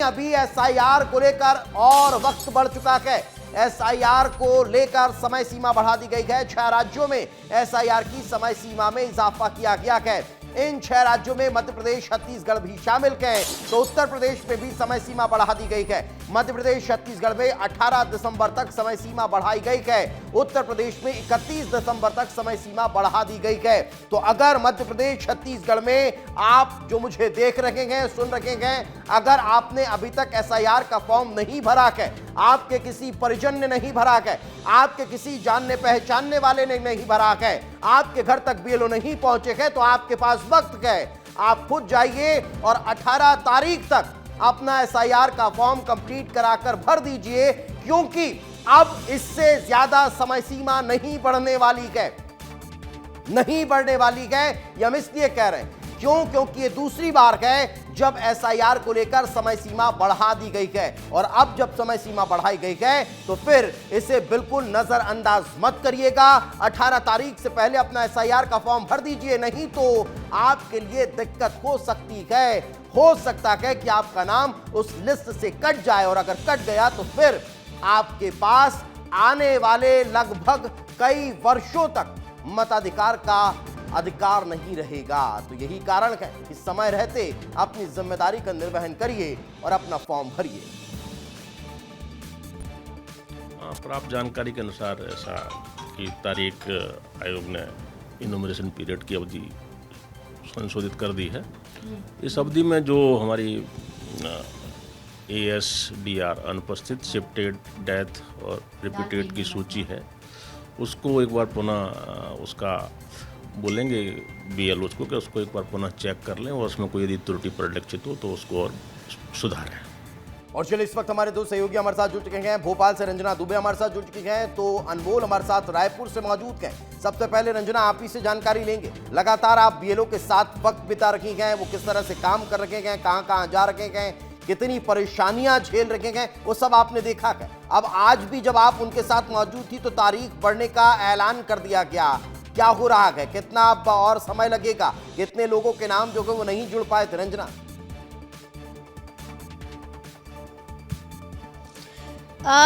अभी एसआईआर को लेकर और वक्त बढ़ चुका है। एसआईआर को लेकर समय सीमा बढ़ा दी गई है। 6 राज्यों में एसआईआर की समय सीमा में इजाफा किया गया है। इन 6 राज्यों में मध्य प्रदेश, छत्तीसगढ़ भी शामिल है, तो उत्तर प्रदेश में भी समय सीमा बढ़ा दी गई है। मध्य प्रदेश, छत्तीसगढ़ में 18 दिसंबर तक समय सीमा बढ़ाई गई है। उत्तर प्रदेश में 31 दिसंबर तक समय सीमा बढ़ा दी गई है। तो अगर मध्य प्रदेश, छत्तीसगढ़ में आप जो मुझे देख रहे हैं, सुन रहे हैं, अगर आपने अभी तक एसआईआर का फॉर्म नहीं भरा है, आपके किसी परिजन ने नहीं भरा है, आपके किसी जानने पहचानने वाले ने नहीं भरा है, आपके घर तक बीएलओ नहीं पहुंचे हैं, तो आपके पास वक्त है। आप खुद जाइए और 18 तारीख तक अपना एसआईआर का फॉर्म कंप्लीट कराकर भर दीजिए, क्योंकि अब इससे ज्यादा समय सीमा नहीं बढ़ने वाली है। नहीं बढ़ने वाली है, ये हम इसलिए कह रहे हैं क्योंकि ये दूसरी बार है जब एसआईआर को लेकर समय सीमा बढ़ा दी गई है। और अब जब समय सीमा बढ़ाई गई है तो फिर इसे बिल्कुल नजरअंदाज मत करिएगा। 18 तारीख से पहले अपना एसआईआर का फॉर्म भर दीजिए, नहीं तो आपके लिए दिक्कत हो सकती है। हो सकता है कि आपका नाम उस लिस्ट से कट जाए, और अगर कट गया तो फिर आपके पास आने वाले लगभग कई वर्षों तक मताधिकार का अधिकार नहीं रहेगा। तो यही कारण है कि समय रहते अपनी जिम्मेदारी का निर्वहन करिए और अपना फॉर्म भरिए। प्राप्त जानकारी के अनुसार ऐसा कि तारीख आयोग ने इनोमिनेशन पीरियड की अवधि संशोधित कर दी है। इस अवधि में जो हमारी ASDR अनुपस्थित, शिफ्टेड, डेथ और रिपीटेड की सूची है, उसको एक बार पुनः उसका बोलेंगे BLOs को कि उसको एक बार पुनः चेक कर लें और उसमें कोई यदि त्रुटि परिलक्षित हो तो उसको और सुधारें। और चलिए, इस वक्त हमारे दो सहयोगी हमारे साथ जुड़ चुके हैं। भोपाल से रंजना दुबे हमारे साथ जुड़ चुकी हैं, तो अनमोल हमारे साथ रायपुर से मौजूद हैं। सबसे पहले रंजना, आप ही से जानकारी लेंगे। लगातार आप BLO के साथ वक्त बिता रखी हैं, वो किस तरह से काम कर रखे हैं, कहां कहां जा रखे हैं, कितनी परेशानियां झेल रखे हैं, वो सब आपने देखा है। अब आज भी जब आप उनके साथ मौजूद थी तो तारीख बढ़ने का ऐलान कर दिया गया। क्या हो रहा है, कितना अब और समय लगेगा, कितने लोगों के नाम जो है वो नहीं जुड़ पाए थे? रंजना,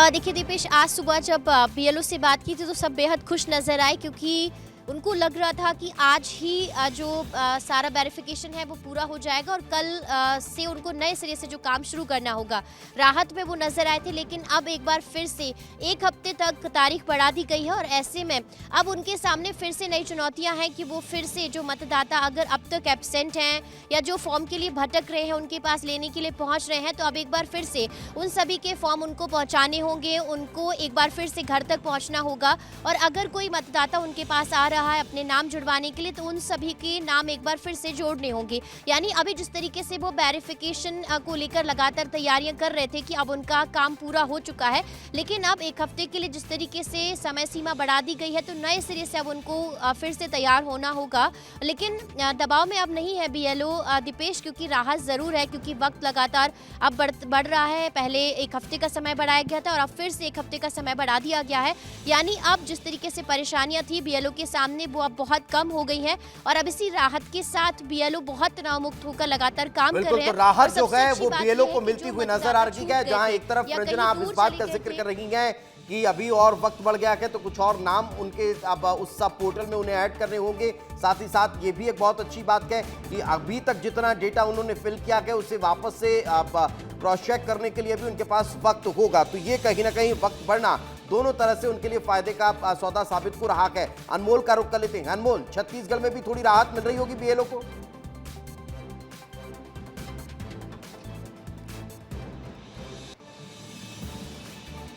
देखिए दीपेश, आज सुबह जब BLO से बात की थी तो सब बेहद खुश नजर आए, क्योंकि उनको लग रहा था कि आज ही जो सारा वेरिफिकेशन है वो पूरा हो जाएगा और कल से उनको नए सिरे से जो काम शुरू करना होगा। राहत में वो नजर आए थे, लेकिन अब एक बार फिर से 1 हफ्ते तक तारीख बढ़ा दी गई है और ऐसे में अब उनके सामने फिर से नई चुनौतियां हैं कि वो फिर से जो मतदाता अगर अब तक एब्सेंट हैं या जो फॉर्म के लिए भटक रहे हैं उनके पास लेने के लिए पहुंच रहे हैं, तो अब एक बार फिर से उन सभी के फॉर्म उनको पहुँचाने होंगे, उनको एक बार फिर से घर तक पहुँचना होगा। और अगर कोई मतदाता उनके पास आ रहा है अपने नाम जुड़वाने के लिए, तो उन सभी के नाम एक बार फिर से जोड़ने होंगे। यानी अभी जिस तरीके से वो वेरिफिकेशन को लेकर लगातार तैयारियां कर रहे थे कि अब उनका काम पूरा हो चुका है, लेकिन अब 1 हफ्ते के लिए जिस तरीके से समय सीमा बढ़ा दी गई है तो नए सिरे से अब उनको फिर से तैयार होना होगा। लेकिन दबाव में अब नहीं है BLO दीपेश, क्योंकि राहत जरूर है, क्योंकि वक्त लगातार अब बढ़ रहा है। पहले 1 हफ्ते का समय बढ़ाया गया था और अब फिर से 1 हफ्ते का समय बढ़ा दिया गया है। यानी अब जिस तरीके से परेशानियां थी BLO के सामने वो अब बहुत कम हो गई है और अब इसी राहत के साथ BLO बहुत तनाव मुक्त होकर लगातार काम कर रहे हैं। तो राहत जो है वो BLO को मिलती हुई नजर आ रही है। जहां एक तरफ रंजना आप इस बात का जिक्र कर रही हैं कि अभी और वक्त बढ़ गया है तो कुछ और नाम उनके अब उस सब पोर्टल में उन्हें ऐड करने होंगे। साथ ही साथ ये भी एक बहुत अच्छी बात है कि अभी तक जितना डेटा उन्होंने फिल किया है उसे वापस से क्रॉस चेक करने के लिए भी उनके पास वक्त होगा। तो ये कहीं ना कहीं वक्त बढ़ना दोनों तरह से उनके लिए फायदे का सौदा साबित हो रहा है। अनमोल का रुख कर लेते हैं। अनमोल, छत्तीसगढ़ में भी थोड़ी राहत मिल रही होगी BLO को?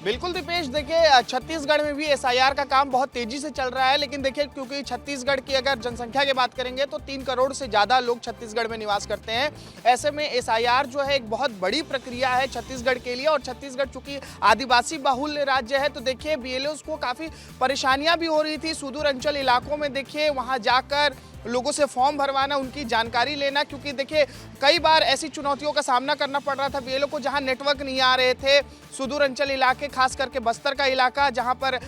बिल्कुल दीपेश, देखिए छत्तीसगढ़ में भी SIR का काम बहुत तेजी से चल रहा है, लेकिन देखिए क्योंकि छत्तीसगढ़ की अगर जनसंख्या की बात करेंगे तो 3 करोड़ से ज़्यादा लोग छत्तीसगढ़ में निवास करते हैं। ऐसे में SIR जो है एक बहुत बड़ी प्रक्रिया है छत्तीसगढ़ के लिए, और छत्तीसगढ़ चूंकि आदिवासी बाहुल्य राज्य है तो देखिए BLOs को काफ़ी परेशानियाँ भी हो रही थी। सुदूर अंचल इलाकों में देखिए वहाँ जाकर लोगों से फॉर्म भरवाना, उनकी जानकारी लेना, क्योंकि देखिए कई बार ऐसी चुनौतियों का सामना करना पड़ रहा था बीएलओ को, जहां नेटवर्क नहीं आ रहे थे, सुदूर अंचल इलाके खास करके बस्तर का इलाका जहां पर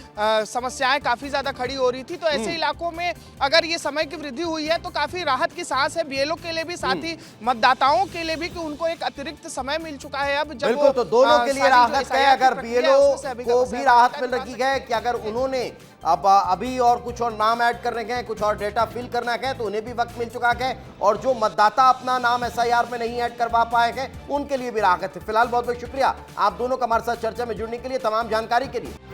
समस्याएं काफ़ी ज़्यादा खड़ी हो रही थी। तो ऐसे इलाकों में अगर ये समय की वृद्धि हुई है तो काफ़ी राहत की सांस है बीएलओ के लिए भी, साथ ही मतदाताओं के लिए भी, कि उनको एक अतिरिक्त समय मिल चुका है अब। जब बिल्कुल, तो दोनों के लिए राहत है। अगर बीएलओ को भी राहत मिल रही है कि अगर उन्होंने अब अभी और कुछ और नाम ऐड करने के हैं, कुछ और डेटा फिल करना है, तो उन्हें भी वक्त मिल चुका है, और जो मतदाता अपना नाम एसआईआर में नहीं ऐड करवा पाए हैं उनके लिए भी राहत है। फिलहाल बहुत बहुत शुक्रिया आप दोनों का हमारे साथ चर्चा में जुड़ने के लिए, तमाम जानकारी के लिए।